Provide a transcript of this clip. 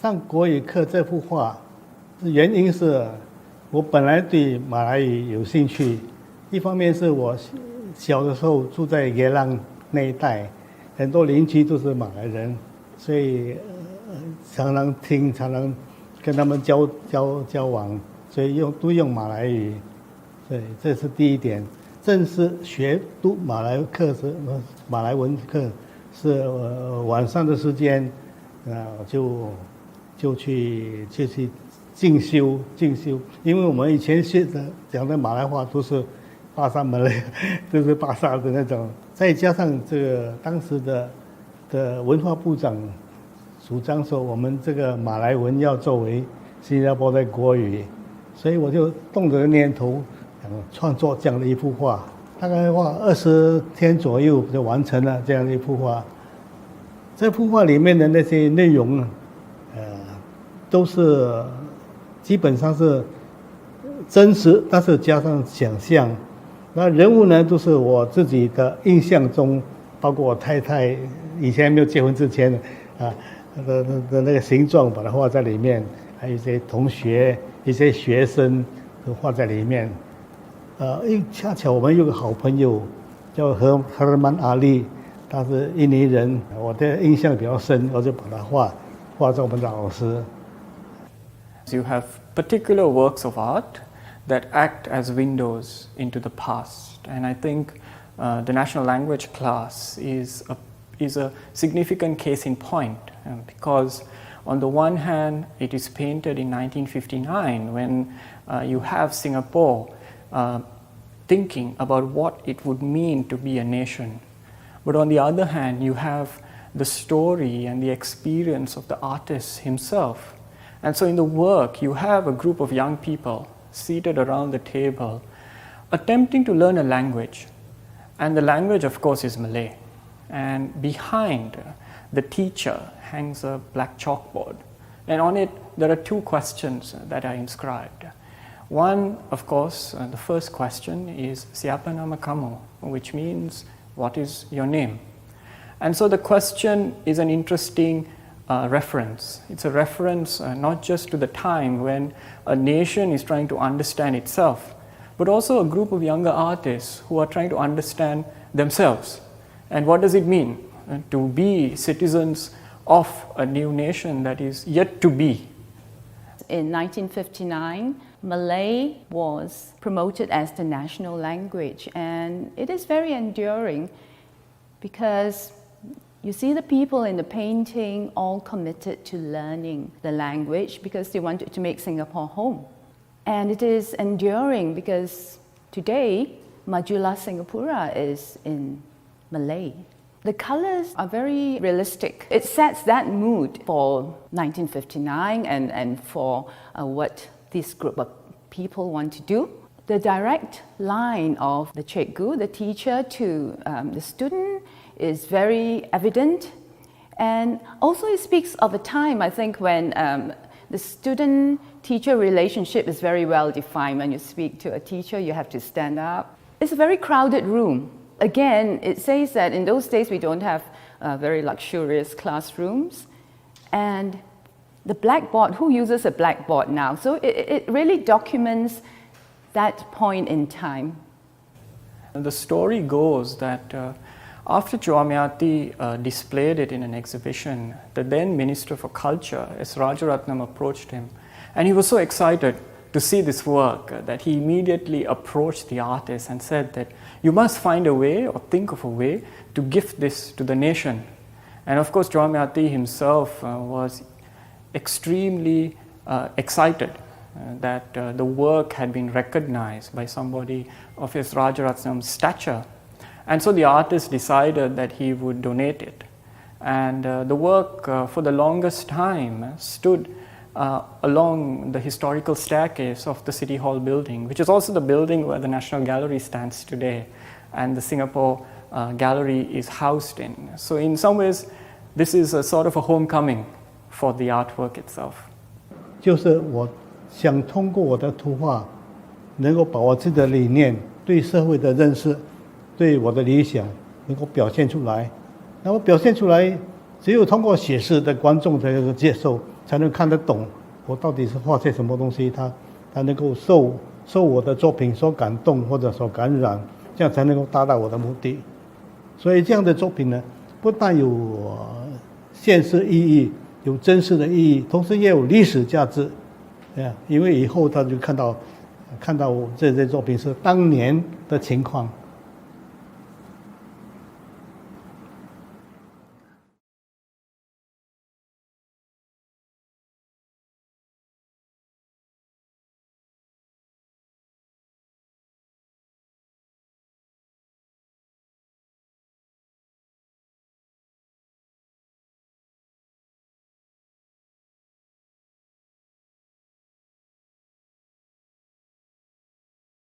上国语课这幅画，原因是我本来对马来语有兴趣，一方面是我小的时候住在耶朗那一带，很多邻居都是马来人，所以常常听，常常跟他们交往，所以都用马来语，对，这是第一点。正式读马来文课是晚上的时间，就去进修，因为我们以前讲的马来话都是巴沙马来，都是巴沙的那种，再加上这个当时的文化部长主张说我们这个马来文要作为新加坡的国语，所以我就动这个念头，创作这样的一幅画，大概花20天左右就完成了这样的一幅画。这幅画里面的那些内容都是基本上是真实，但是加上想象。那人物呢，都是我自己的印象中，包括我太太以前没有结婚之前的那个形状，把它画在里面，还有一些同学、一些学生都画在里面。因为恰巧我们有个好朋友叫赫尔曼阿里，他是印尼人，我的印象比较深，我就把他画成我们的老师。You have particular works of art that act as windows into the past, and I think the national language class is a significant case in point, because on the one hand it is painted in 1959 when you have Singapore thinking about what it would mean to be a nation, but on the other hand you have the story and the experience of the artist himself. And so in the work, you have a group of young people seated around the table, attempting to learn a language. And the language, of course, is Malay. And behind the teacher hangs a black chalkboard. And on it, there are 2 questions that are inscribed. One, of course, the first question is, Siapa nama kamu? Which means, what is your name? And so the question is an interesting reference. It's a reference not just to the time when a nation is trying to understand itself, but also a group of younger artists who are trying to understand themselves. And what does it mean to be citizens of a new nation that is yet to be? In 1959, Malay was promoted as the national language, and it is very enduring because you see the people in the painting all committed to learning the language because they wanted to make Singapore home. And it is enduring because today, Majulah Singapura is in Malay. The colors are very realistic. It sets that mood for 1959 and for what this group of people want to do. The direct line of the cikgu, the teacher, to the student is very evident, and also it speaks of a time, I think, when the student-teacher relationship is very well defined. When you speak to a teacher, you have to stand up. It's a very crowded room. Again, it says that in those days we don't have very luxurious classrooms, and the blackboard, who uses a blackboard now? So it really documents that point in time. And the story goes that after Chua Mya Tee displayed it in an exhibition, the then Minister for Culture, S. Rajaratnam, approached him. And he was so excited to see this work that he immediately approached the artist and said that you must find a way or think of a way to gift this to the nation. And of course, Chua Mya Tee himself was extremely excited that the work had been recognized by somebody of S. Rajaratnam's stature. And so the artist decided that he would donate it. And the work for the longest time stood along the historical staircase of the City Hall building, which is also the building where the National Gallery stands today and the Singapore Gallery is housed in. So in some ways, this is a sort of a homecoming for the artwork itself. 就是我想通过我的图画，能够把我自己的理念、对社会的认识、对我的理想能够表现出来。那么表现出来，只有通过写诗的观众才能够接受，才能看得懂我到底是画些什么东西，他能够受我的作品所感动或者所感染，这样才能够达到我的目的。所以这样的作品呢，不但有现实意义，有真实的意义，同时也有历史价值。因为以后他就看到这些作品是当年的情况，